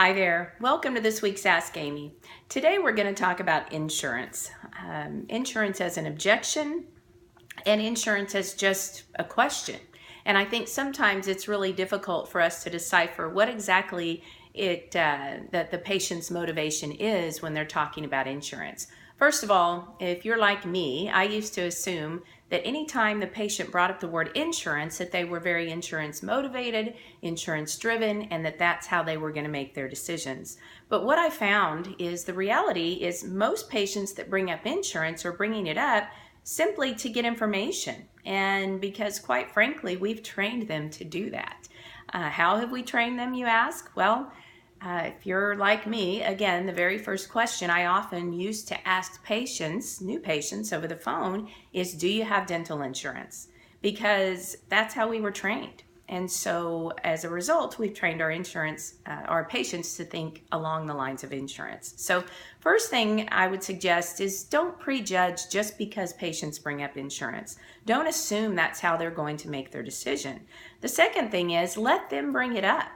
Hi there. Welcome to this week's Ask Amy. Today we're going to talk about insurance. Insurance as an objection and insurance as just a question. And I think sometimes it's really difficult for us to decipher what exactly that the patient's motivation is when they're talking about insurance. First of all, if you're like me, I used to assume that anytime the patient brought up the word insurance, that they were very insurance motivated, insurance driven, and that's how they were going to make their decisions. But what I found is the reality is most patients that bring up insurance are bringing it up simply to get information. And because quite frankly, we've trained them to do that. How have we trained them, you ask? Well, if you're like me, again, the very first question I often used to ask patients, new patients over the phone, is do you have dental insurance? Because that's how we were trained. And so as a result, we've trained our patients to think along the lines of insurance. So first thing I would suggest is don't prejudge just because patients bring up insurance. Don't assume that's how they're going to make their decision. The second thing is let them bring it up.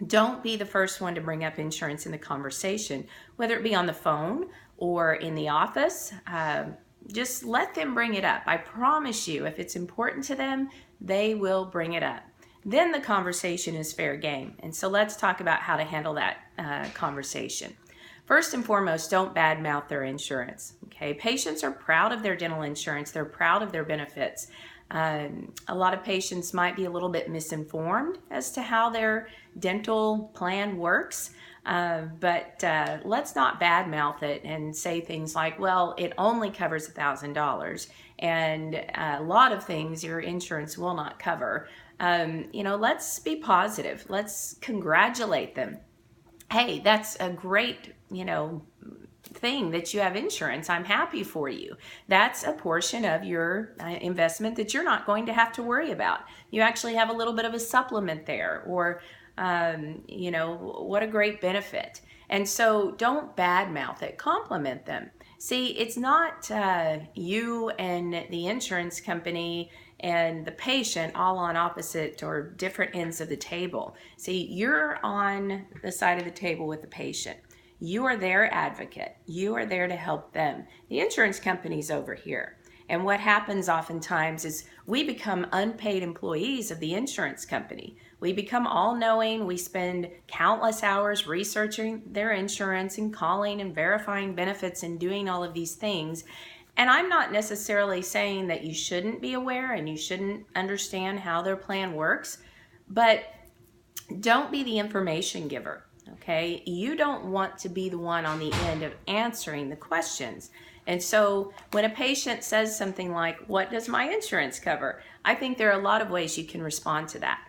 Don't be the first one to bring up insurance in the conversation, whether it be on the phone or in the office. Just let them bring it up. I promise you, if it's important to them, they will bring it up. Then the conversation is fair game. And so let's talk about how to handle that conversation. First and foremost, don't badmouth their insurance. Okay, patients are proud of their dental insurance. They're proud of their benefits. A lot of patients might be a little bit misinformed as to how their dental plan works, but let's not badmouth it and say things like, well, it only covers $1,000 and a lot of things your insurance will not cover. Let's be positive. Let's congratulate them. Hey, that's a great, thing that you have insurance. I'm happy for you. That's a portion of your investment that you're not going to have to worry about. You actually have a little bit of a supplement there, or what a great benefit. And so don't badmouth it, compliment them. See, it's not you and the insurance company and the patient all on opposite or different ends of the table. See, you're on the side of the table with the patient. You are their advocate. You are there to help them. The insurance company's over here. And what happens oftentimes is we become unpaid employees of the insurance company. We become all-knowing. We spend countless hours researching their insurance and calling and verifying benefits and doing all of these things. And I'm not necessarily saying that you shouldn't be aware and you shouldn't understand how their plan works, but don't be the information giver. Okay, you don't want to be the one on the end of answering the questions. And so when a patient says something like, what does my insurance cover? I think there are a lot of ways you can respond to that.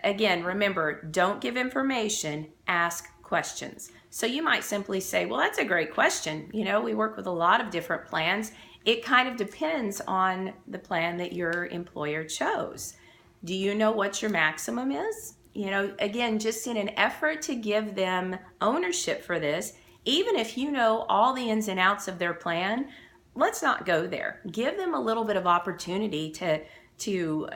Again, remember, don't give information, ask questions. So you might simply say, well, that's a great question. We work with a lot of different plans. It kind of depends on the plan that your employer chose. Do you know what your maximum is? Again, just in an effort to give them ownership for this, even if you know all the ins and outs of their plan, let's not go there. Give them a little bit of opportunity to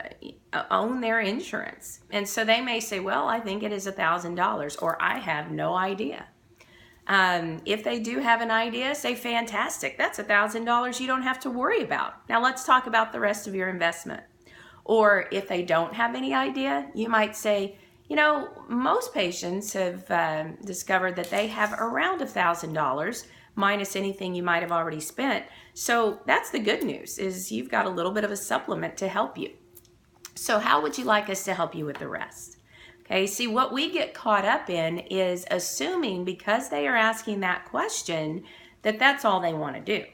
own their insurance. And so they may say, well, I think it is $1,000, or I have no idea. If they do have an idea, say, fantastic, that's $1,000 you don't have to worry about. Now let's talk about the rest of your investment. Or if they don't have any idea, you might say, most patients have discovered that they have around $1,000 minus anything you might have already spent. So that's the good news, is you've got a little bit of a supplement to help you. So how would you like us to help you with the rest? Okay, see, what we get caught up in is assuming because they are asking that question that that's all they want to do.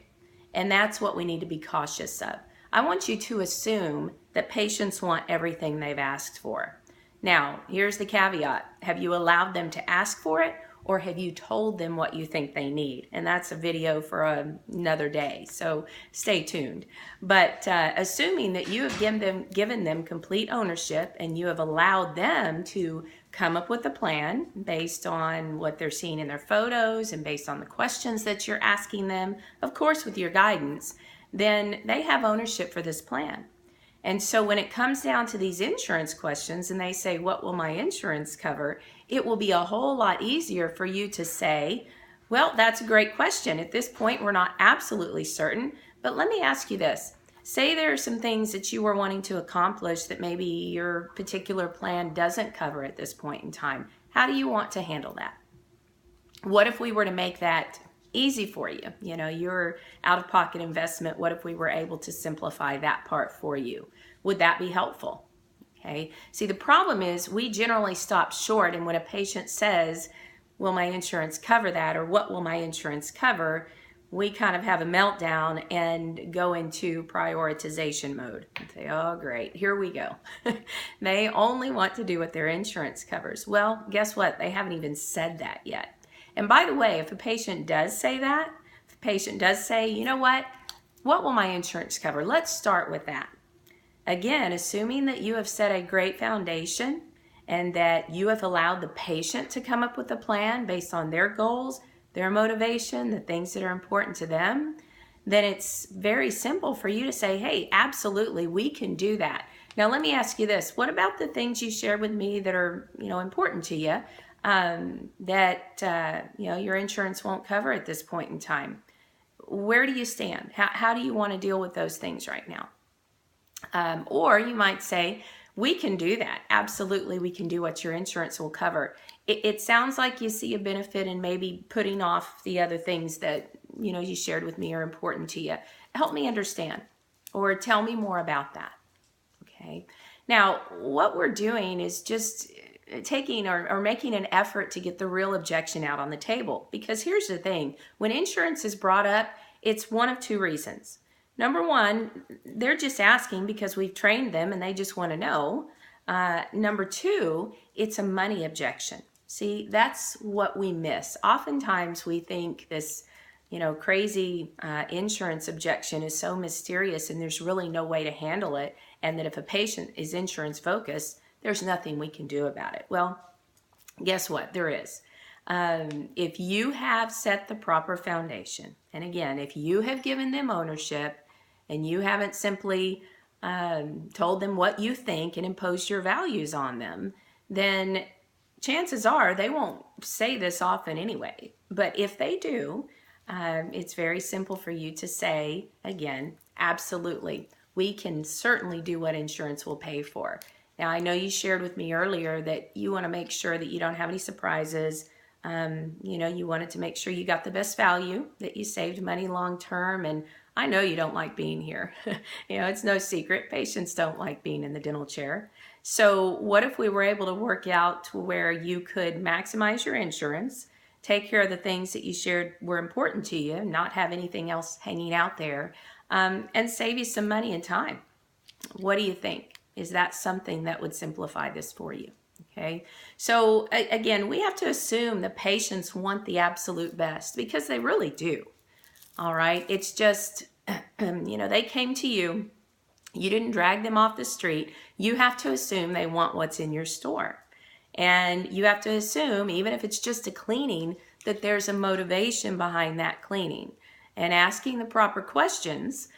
And that's what we need to be cautious of. I want you to assume that patients want everything they've asked for. Now, here's the caveat. Have you allowed them to ask for it, or have you told them what you think they need? And that's a video for another day, so stay tuned. But assuming that you have given them complete ownership and you have allowed them to come up with a plan based on what they're seeing in their photos and based on the questions that you're asking them, of course with your guidance, then they have ownership for this plan. And so when it comes down to these insurance questions and they say, what will my insurance cover? it will be a whole lot easier for you to say, well, that's a great question. At this point, we're not absolutely certain, but let me ask you this. Say there are some things that you were wanting to accomplish that maybe your particular plan doesn't cover at this point in time. How do you want to handle that? What if we were to make that easy for you? You know, your out-of-pocket investment, what if we were able to simplify that part for you? Would that be helpful? Okay. See, the problem is we generally stop short, and when a patient says, will my insurance cover that, or what will my insurance cover, we kind of have a meltdown and go into prioritization mode and say, oh, great, here we go. They only want to do what their insurance covers. Well, guess what? They haven't even said that yet. And by the way, if a patient does say that, if a patient does say, you know what will my insurance cover? Let's start with that. Again, assuming that you have set a great foundation and that you have allowed the patient to come up with a plan based on their goals, their motivation, the things that are important to them, then it's very simple for you to say, hey, absolutely, we can do that. Now, let me ask you this. What about the things you shared with me that are, important to you that, your insurance won't cover at this point in time? Where do you stand? How do you want to deal with those things right now? Or you might say, we can do that. Absolutely, we can do what your insurance will cover. It sounds like you see a benefit in maybe putting off the other things that, you shared with me are important to you. Help me understand, or tell me more about that. Okay. Now, what we're doing is just taking or making an effort to get the real objection out on the table. Because here's the thing, when insurance is brought up, it's one of two reasons. Number one, they're just asking because we've trained them and they just want to know. Number two, it's a money objection. See, that's what we miss. Oftentimes we think this, crazy insurance objection is so mysterious and there's really no way to handle it. And that if a patient is insurance focused, there's nothing we can do about it. Well, guess what? There is. If you have set the proper foundation, and again, if you have given them ownership and you haven't simply told them what you think and imposed your values on them, then chances are they won't say this often anyway. But if they do, it's very simple for you to say, again, absolutely, we can certainly do what insurance will pay for. Now, I know you shared with me earlier that you want to make sure that you don't have any surprises. You wanted to make sure you got the best value, that you saved money long term. And I know you don't like being here. It's no secret. Patients don't like being in the dental chair. So what if we were able to work out to where you could maximize your insurance, take care of the things that you shared were important to you, not have anything else hanging out there, and save you some money and time? What do you think? Is that something that would simplify this for you? Okay. So again, we have to assume the patients want the absolute best because they really do. All right. It's just, they came to you. You didn't drag them off the street. You have to assume they want what's in your store. And you have to assume, even if it's just a cleaning, that there's a motivation behind that cleaning. And asking the proper questions,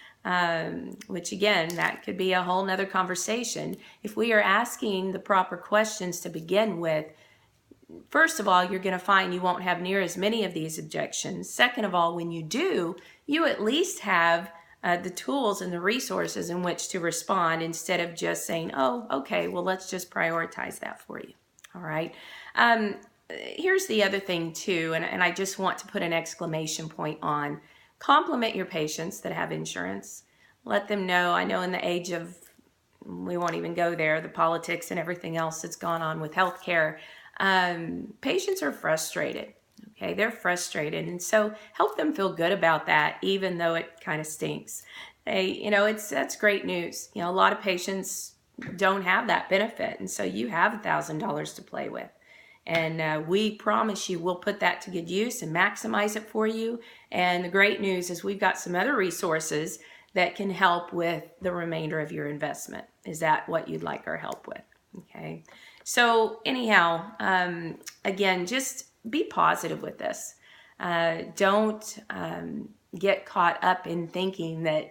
which again, that could be a whole nother conversation. If we are asking the proper questions to begin with, first of all, you're going to find you won't have near as many of these objections. Second of all, when you do, you at least have the tools and the resources in which to respond instead of just saying, oh, okay, well, let's just prioritize that for you. All right. Here's the other thing too, and I just want to put an exclamation point on. Compliment your patients that have insurance. Let them know. I know in the age of, we won't even go there, the politics and everything else that's gone on with healthcare, patients are frustrated. Okay, they're frustrated, and so help them feel good about that, even though it kind of stinks. That's great news. A lot of patients don't have that benefit, and so you have $1,000 to play with. And we promise you we'll put that to good use and maximize it for you. And the great news is we've got some other resources that can help with the remainder of your investment. Is that what you'd like our help with? Okay. So anyhow, again, just be positive with this. Don't get caught up in thinking that,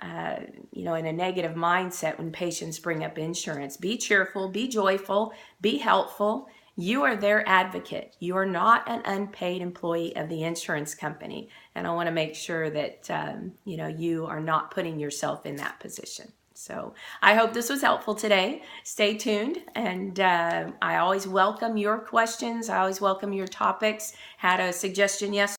in a negative mindset when patients bring up insurance. Be cheerful, be joyful, be helpful. You are their advocate. You are not an unpaid employee of the insurance company. And I want to make sure that, you are not putting yourself in that position. So I hope this was helpful today. Stay tuned, and I always welcome your questions. I always welcome your topics. Had a suggestion yesterday